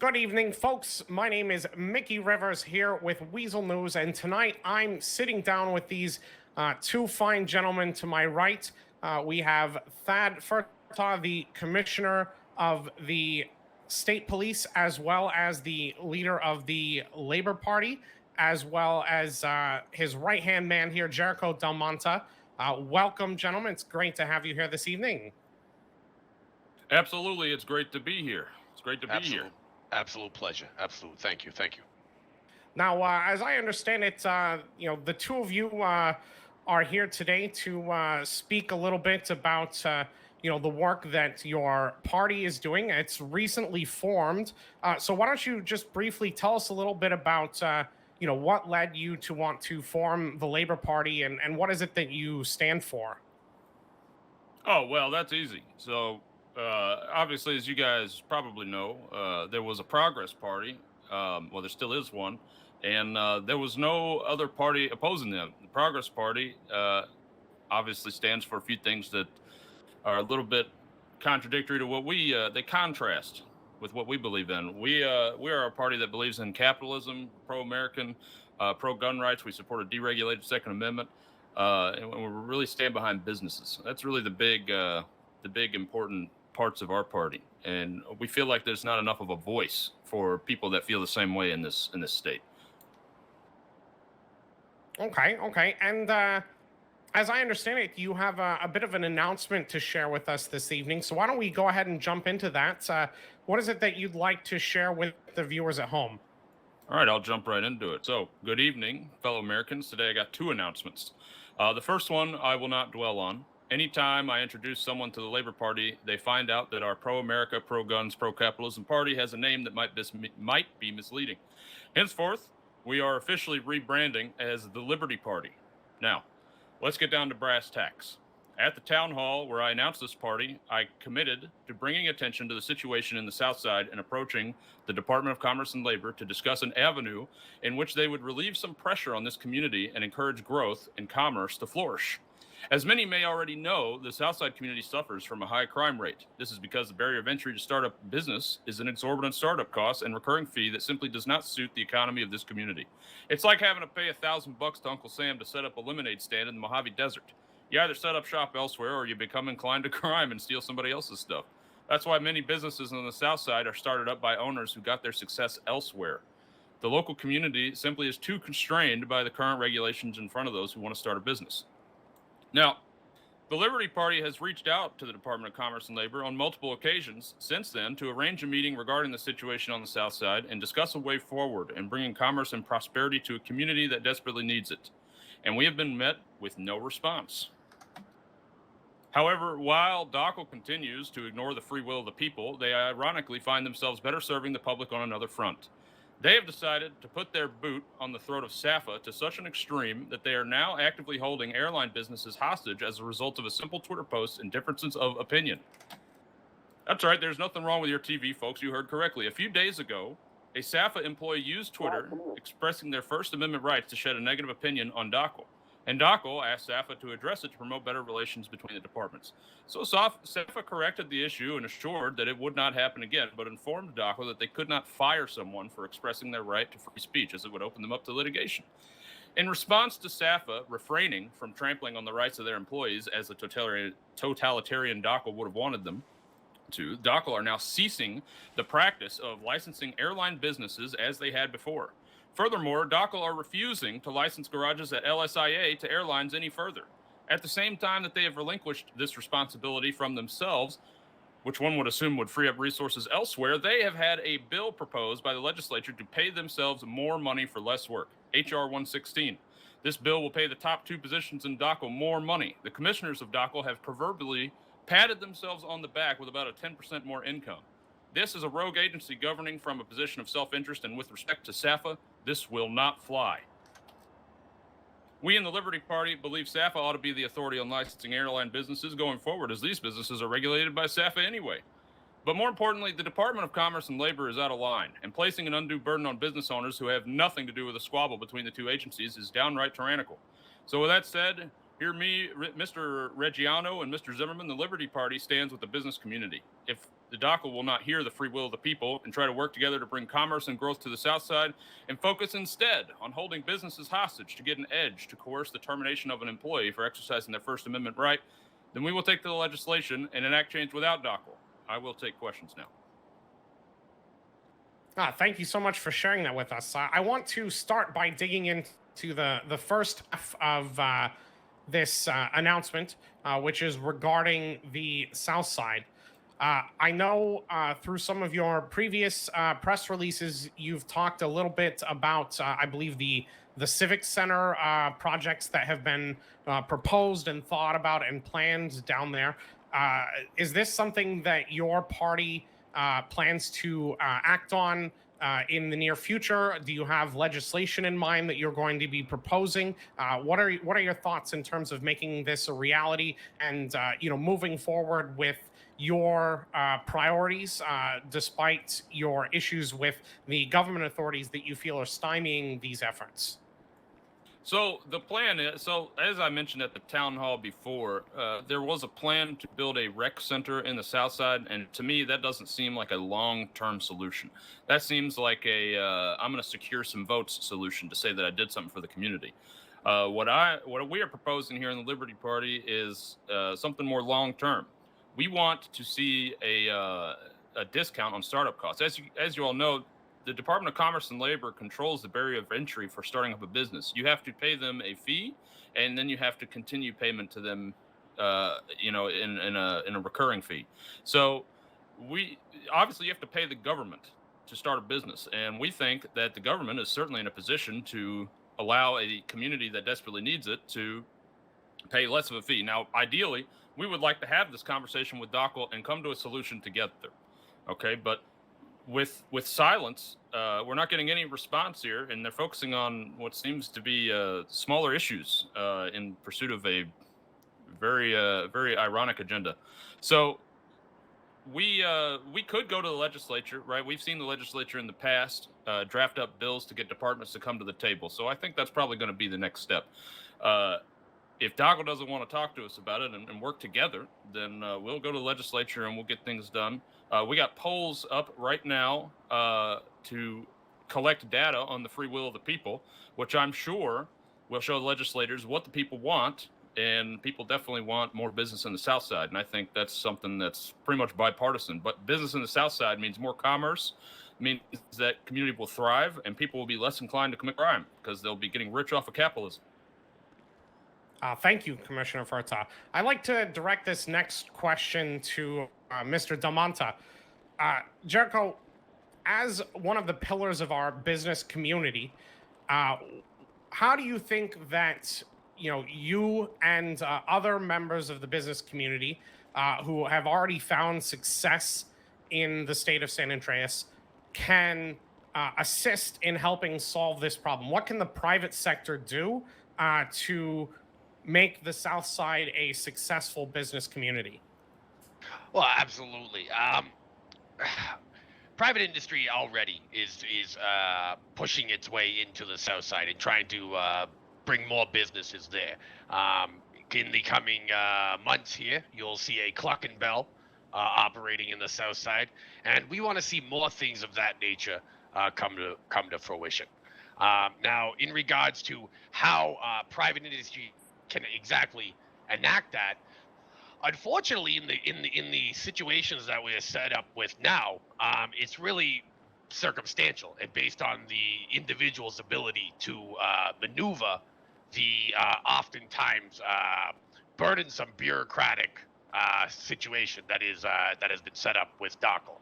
Good evening, folks. My name is Mickey Rivers here with Weasel News, and tonight I'm sitting down with these two fine gentlemen to my right. We have Thad Furtaw, the commissioner of the state police, as well as the leader of the Labor Party, as well as his right-hand man here, Jericho Del Monta. Welcome, gentlemen. It's great to have you here this evening. Absolutely, it's great to be here. It's great to be here. Absolute pleasure. Absolute. Thank you. Thank you. Now, as I understand it, the two of you are here today to speak a little bit about, the work that your party is doing. It's recently formed. So why don't you just briefly tell us a little bit about, what led you to want to form the Labor Party and what is it that you stand for? Oh, well, that's easy. So, obviously, as you guys probably know, there was a Progress Party. There still is one. And there was no other party opposing them. The Progress Party obviously stands for a few things that are a little bit contradictory to what they contrast with what we believe in. We are a party that believes in capitalism, pro-American, pro-gun rights. We support a deregulated Second Amendment, and we really stand behind businesses. That's really the big important parts of our party. And we feel like there's not enough of a voice for people that feel the same way in this state. Okay. And as I understand it, you have a bit of an announcement to share with us this evening. So why don't we go ahead and jump into that? What is it that you'd like to share with the viewers at home? All right, I'll jump right into it. So, good evening, fellow Americans. Today I got two announcements. The first one I will not dwell on. Anytime I introduce someone to the Labor Party, they find out that our pro-America, pro-guns, pro-capitalism party has a name that might be misleading. Henceforth, we are officially rebranding as the Liberty Party. Now, let's get down to brass tacks. At the town hall where I announced this party, I committed to bringing attention to the situation in the South Side and approaching the Department of Commerce and Labor to discuss an avenue in which they would relieve some pressure on this community and encourage growth and commerce to flourish. As many may already know, the Southside community suffers from a high crime rate. This is because the barrier of entry to start up business is an exorbitant startup cost and recurring fee that simply does not suit the economy of this community. It's like having to pay $1,000 to Uncle Sam to set up a lemonade stand in the Mojave Desert. You either set up shop elsewhere or you become inclined to crime and steal somebody else's stuff. That's why many businesses on the Southside are started up by owners who got their success elsewhere. The local community simply is too constrained by the current regulations in front of those who want to start a business. Now, the Liberty Party has reached out to the Department of Commerce and Labor on multiple occasions since then to arrange a meeting regarding the situation on the South Side and discuss a way forward in bringing commerce and prosperity to a community that desperately needs it. And we have been met with no response. However, while DoCL continues to ignore the free will of the people, they ironically find themselves better serving the public on another front. They have decided to put their boot on the throat of SAFA to such an extreme that they are now actively holding airline businesses hostage as a result of a simple Twitter post and differences of opinion. That's right, there's nothing wrong with your TV, folks. You heard correctly. A few days ago, a SAFA employee used Twitter expressing their First Amendment rights to shed a negative opinion on DoCL. And DoCL asked SAFA to address it to promote better relations between the departments. So SAFA corrected the issue and assured that it would not happen again, but informed DoCL that they could not fire someone for expressing their right to free speech, as it would open them up to litigation. In response to SAFA refraining from trampling on the rights of their employees, as the totalitarian DoCL would have wanted them to, DoCL are now ceasing the practice of licensing airline businesses as they had before. Furthermore, DoCL are refusing to license garages at LSIA to airlines any further. At the same time that they have relinquished this responsibility from themselves, which one would assume would free up resources elsewhere, they have had a bill proposed by the legislature to pay themselves more money for less work, H.R. 116. This bill will pay the top two positions in DoCL more money. The commissioners of DoCL have proverbially patted themselves on the back with about a 10% more income. This is a rogue agency governing from a position of self-interest, and with respect to SAFA, this will not fly. We in the Liberty Party believe SAFA ought to be the authority on licensing airline businesses going forward, as these businesses are regulated by SAFA anyway. But more importantly, the Department of Commerce and Labor is out of line, and placing an undue burden on business owners who have nothing to do with a squabble between the two agencies is downright tyrannical. So with that said, Mr. Reggiano and Mr. Zimmerman, the Liberty Party stands with the business community. If the DoCL will not hear the free will of the people and try to work together to bring commerce and growth to the South Side and focus instead on holding businesses hostage to get an edge to coerce the termination of an employee for exercising their First Amendment right, then we will take to the legislation and enact change without DoCL. I will take questions now. Thank you so much for sharing that with us. I want to start by digging into the first half of this announcement, which is regarding the South Side. I know through some of your previous press releases, you've talked a little bit about, I believe, the Civic Center projects that have been proposed and thought about and planned down there. Is this something that your party plans to act on in the near future? Do you have legislation in mind that you're going to be proposing? What are your thoughts in terms of making this a reality and moving forward with your priorities, despite your issues with the government authorities that you feel are stymieing these efforts? So the plan is, as I mentioned at the town hall before, there was a plan to build a rec center in the South Side, and to me, that doesn't seem like a long-term solution. That seems like a I'm going to secure some votes solution to say that I did something for the community. What we are proposing here in the Liberty Party is something more long-term. We want to see a discount on startup costs. As you all know, the Department of Commerce and Labor controls the barrier of entry for starting up a business. You have to pay them a fee, and then you have to continue payment to them, in a recurring fee. So we obviously you have to pay the government to start a business, and we think that the government is certainly in a position to allow a community that desperately needs it to pay less of a fee. Now, ideally, we would like to have this conversation with DoCL and come to a solution together. Okay, but with silence, we're not getting any response here, and they're focusing on what seems to be smaller issues in pursuit of a very ironic agenda. So we could go to the legislature, right? We've seen the legislature in the past draft up bills to get departments to come to the table. So I think that's probably going to be the next step. If DoCL doesn't want to talk to us about it and work together, then we'll go to the legislature and we'll get things done. We got polls up right now to collect data on the free will of the people, which I'm sure will show the legislators what the people want, and people definitely want more business in the South Side, and I think that's something that's pretty much bipartisan. But business in the South Side means more commerce, means that community will thrive, and people will be less inclined to commit crime because they'll be getting rich off of capitalism. Thank you, Commissioner Furta. I'd like to direct this next question to Mr. Damanta. Jericho, as one of the pillars of our business community, how do you think that you and other members of the business community who have already found success in the state of San Andreas can assist in helping solve this problem? What can the private sector do to make the South Side a successful business community? Well, absolutely. Private industry already is pushing its way into the South Side and trying to bring more businesses there. In the coming months here, you'll see a Cluck and Bell operating in the South Side, and we want to see more things of that nature come to fruition. Now, in regards to how private industry can exactly enact that, unfortunately, in the situations that we're set up with now, it's really circumstantial and based on the individual's ability to maneuver the oftentimes burdensome bureaucratic situation that has been set up with DoCL.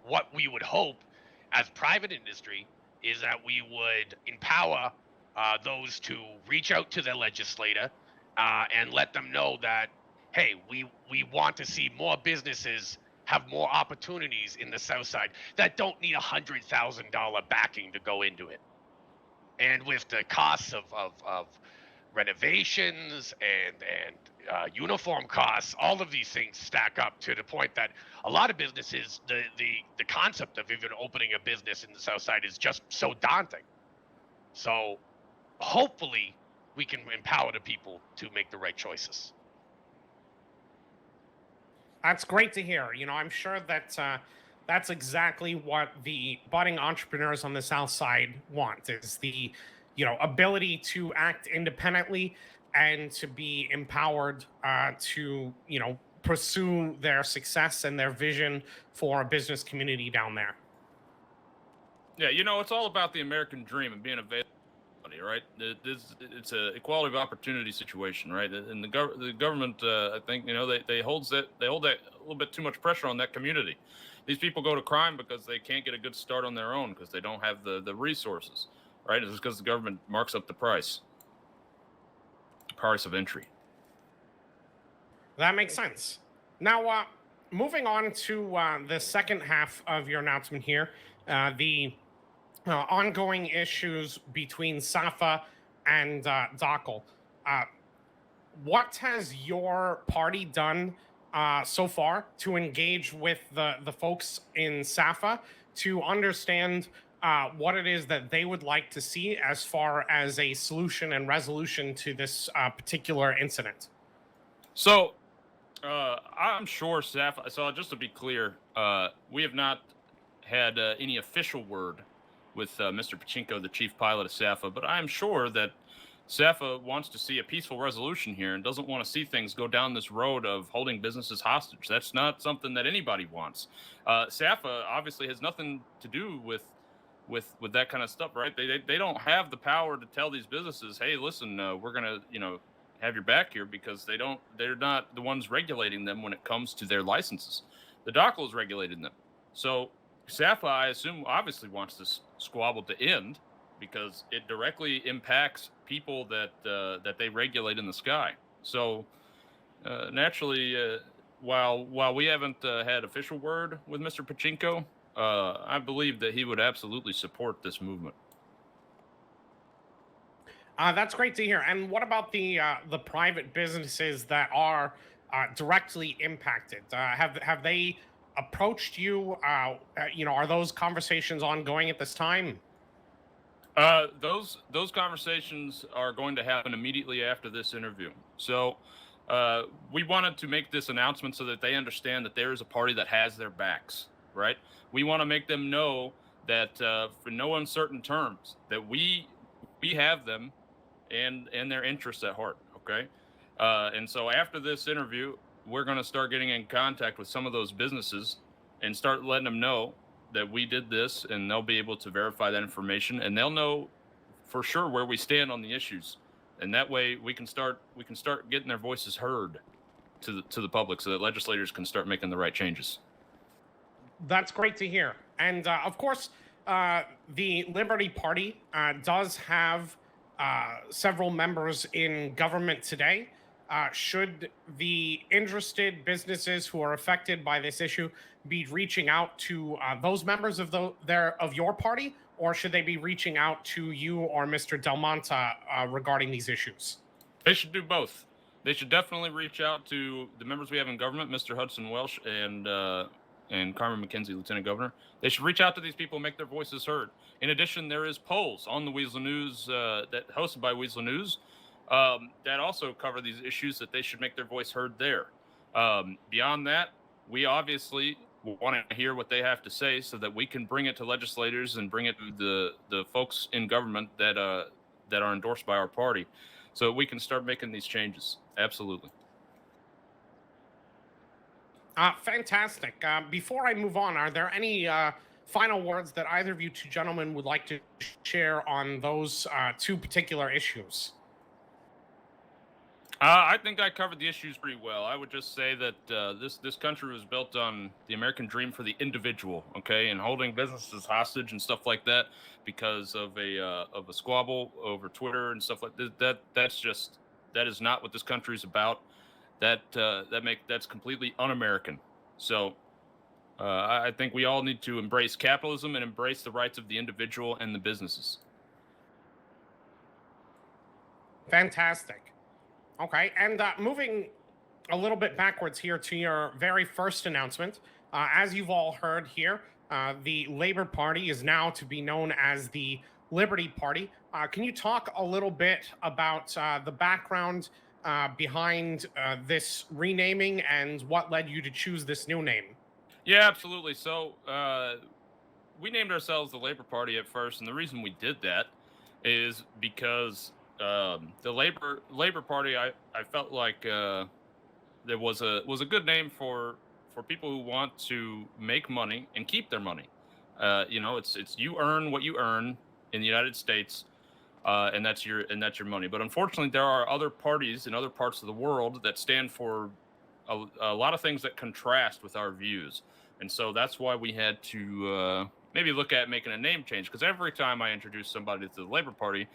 What we would hope as private industry is that we would empower those to reach out to their legislator and let them know that, hey, we want to see more businesses have more opportunities in the South Side that don't need $100,000 backing to go into it. And with the costs of renovations and uniform costs, all of these things stack up to the point that a lot of businesses, the concept of even opening a business in the South Side is just so daunting. So hopefully we can empower the people to make the right choices. That's great to hear. I'm sure that that's exactly what the budding entrepreneurs on the South Side want is the, ability to act independently and to be empowered to, pursue their success and their vision for a business community down there. Yeah, it's all about the American dream and being available. Right? It's a equality of opportunity situation, right? And the government, I think, they hold that a little bit too much pressure on that community. These people go to crime because they can't get a good start on their own because they don't have the resources, right? It's because the government marks up the price of entry. That makes sense. Now, moving on to the second half of your announcement here, the ongoing issues between SAFA and DoCL. What has your party done so far to engage with the folks in SAFA to understand what it is that they would like to see as far as a solution and resolution to this particular incident? So, I'm sure SAFA. So, just to be clear, we have not had any official word with Mr. Pachinko, the chief pilot of SAFA, but I'm sure that SAFA wants to see a peaceful resolution here and doesn't want to see things go down this road of holding businesses hostage. That's not something that anybody wants. SAFA obviously has nothing to do with that kind of stuff, right? They don't have the power to tell these businesses, hey, listen, we're gonna have your back here, because they're not the ones regulating them when it comes to their licenses. The DoCL is regulating them. So SAFA, I assume, obviously wants this squabble to end because it directly impacts people that they regulate in the sky. So naturally, while we haven't had official word with Mr. Pachinko, I believe that he would absolutely support this movement. That's great to hear. And what about the private businesses that are directly impacted? Have they approached you? Are those conversations ongoing at this time? Those conversations are going to happen immediately after this interview. So we wanted to make this announcement so that they understand that there is a party that has their backs, right? We want to make them know that for no uncertain terms that we have them and their interests at heart. Okay, and so after this interview, we're going to start getting in contact with some of those businesses and start letting them know that we did this, and they'll be able to verify that information, and they'll know for sure where we stand on the issues, and that way we can start getting their voices heard to the public, so that legislators can start making the right changes. That's great to hear. And of course, the Liberty Party does have several members in government today. Should the interested businesses who are affected by this issue be reaching out to those members of your party, or should they be reaching out to you or Mr. Del Monta regarding these issues? They should do both. They should definitely reach out to the members we have in government, Mr. Hudson Welsh and Carmen McKenzie, Lieutenant Governor. They should reach out to these people and make their voices heard. In addition, there is polls on the Weasel News that hosted by Weasel News that also cover these issues that they should make their voice heard there. Beyond that, we obviously want to hear what they have to say so that we can bring it to legislators and bring it to the folks in government that are endorsed by our party, so we can start making these changes. Absolutely. Fantastic. Before I move on, are there any final words that either of you two gentlemen would like to share on those two particular issues? I think I covered the issues pretty well. I would just say that this country was built on the American dream for the individual, okay, and holding businesses hostage and stuff like that because of a squabble over Twitter and stuff like that. That is not what this country is about. That's completely un-American. So I think we all need to embrace capitalism and embrace the rights of the individual and the businesses. Fantastic. Okay, and moving a little bit backwards here to your very first announcement, as you've all heard here, the Labor Party is now to be known as the Liberty Party. Can you talk a little bit about the background behind this renaming and what led you to choose this new name? Yeah, absolutely. So we named ourselves the Labor Party at first, and the reason we did that is because the Labor Party, I felt like there was a good name for people who want to make money and keep their money. It's you earn what you earn in the United States, and that's your money. But unfortunately, there are other parties in other parts of the world that stand for a lot of things that contrast with our views, and so that's why we had to maybe look at making a name change. Because every time I introduced somebody to the Labor Party,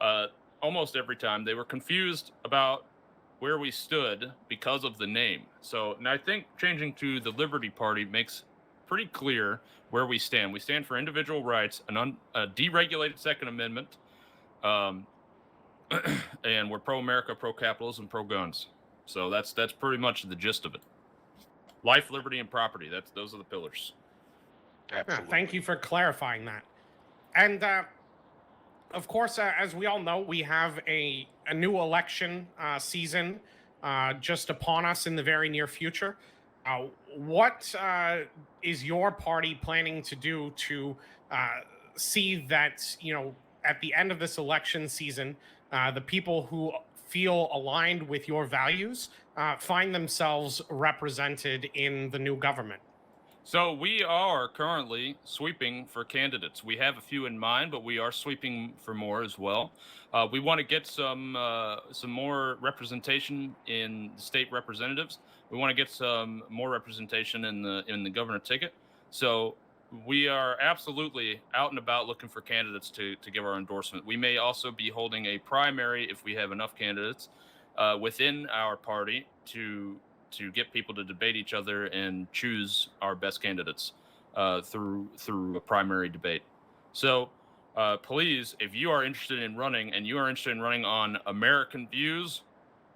uh, almost every time they were confused about where we stood because of the name. So, and I think changing to the Liberty Party makes pretty clear where we stand. We stand for individual rights, a deregulated Second Amendment, um, and we're pro-America, pro-capitalism, pro-guns. So that's pretty much the gist of it. Life, liberty, and property. Those are the pillars. Absolutely. Thank you for clarifying that. And of course, as we all know, we have a new election season just upon us in the very near future. What is your party planning to do to see that, at the end of this election season, the people who feel aligned with your values find themselves represented in the new government? So we are currently sweeping for candidates. We have a few in mind, but we are sweeping for more as well. We want to get some more representation in state representatives. We want to get some more representation in the governor ticket. So we are absolutely out and about looking for candidates to give our endorsement. We may also be holding a primary if we have enough candidates within our party to get people to debate each other and choose our best candidates through a primary debate. So please, if you are interested in running and you are interested in running on American views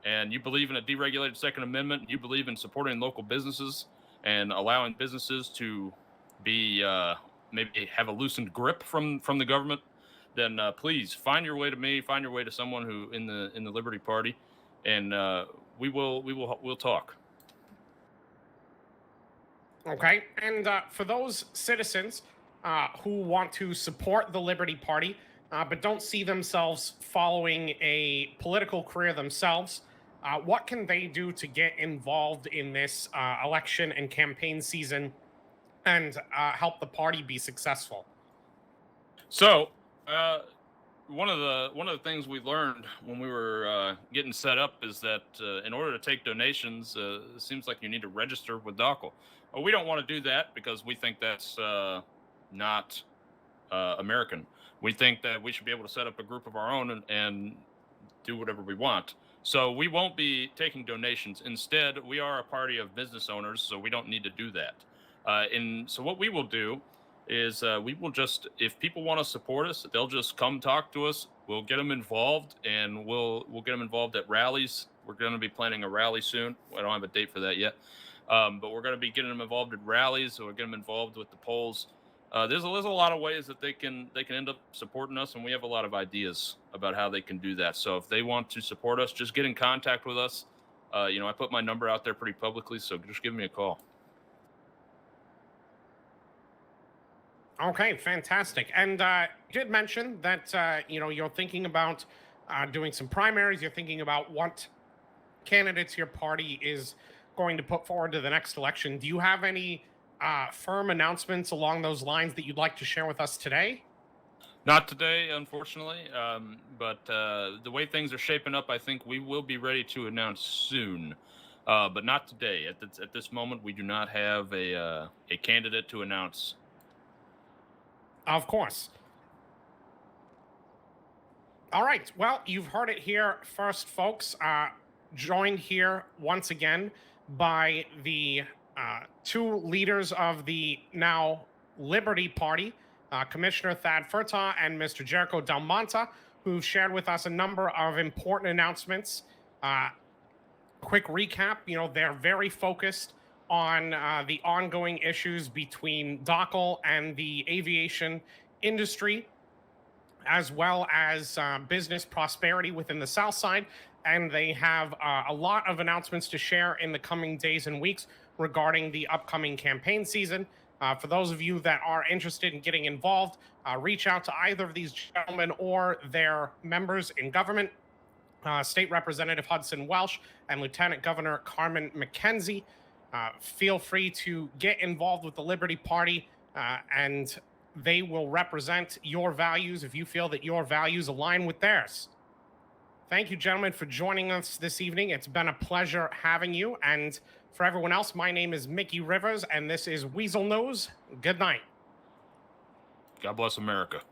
and you believe in a deregulated Second Amendment, you believe in supporting local businesses and allowing businesses to be maybe have a loosened grip from the government, then please find your way to me, find your way to someone who in the Liberty Party, and we'll talk. Okay. And for those citizens who want to support the Liberty Party but don't see themselves following a political career themselves, what can they do to get involved in this election and campaign season and help the party be successful? So, one of the things we learned when we were getting set up is that in order to take donations, it seems like you need to register with DoCL. Well, we don't want to do that because we think that's not American. We think that we should be able to set up a group of our own and do whatever we want. So we won't be taking donations. Instead, we are a party of business owners, so we don't need to do that. And so what we will do is we will just, if people want to support us, they'll just come talk to us. We'll get them involved, and we'll get them involved at rallies. We're going to be planning a rally soon. I don't have a date for that yet, but we're going to be getting them involved at rallies. So we're getting them involved with the polls. There's a lot of ways that they can end up supporting us, and we have a lot of ideas about how they can do that. So if they want to support us, just get in contact with us. I put my number out there pretty publicly, so just give me a call. Okay, fantastic. And you did mention that you're thinking about doing some primaries. You're thinking about what candidates your party is going to put forward to the next election. Do you have any firm announcements along those lines that you'd like to share with us today? Not today, unfortunately, but the way things are shaping up, I think we will be ready to announce soon, but not today. At this moment, we do not have a candidate to announce. Of course. All right. Well, you've heard it here first, folks. Joined here once again by the two leaders of the now Liberty Party, Commissioner Thad Furtaw and Mr. Jericho Del Monta, who've shared with us a number of important announcements. Quick recap, they're very focused on the ongoing issues between DoCL and the aviation industry, as well as business prosperity within the South Side, and they have a lot of announcements to share in the coming days and weeks regarding the upcoming campaign season. For those of you that are interested in getting involved, reach out to either of these gentlemen or their members in government, State Representative Hudson Welsh and Lieutenant Governor Carmen McKenzie. Feel free to get involved with the Liberty Party, and they will represent your values if you feel that your values align with theirs. Thank you, gentlemen, for joining us this evening. It's been a pleasure having you. And for everyone else, my name is Mickey Rivers, and this is Weasel News. Good night. God bless America.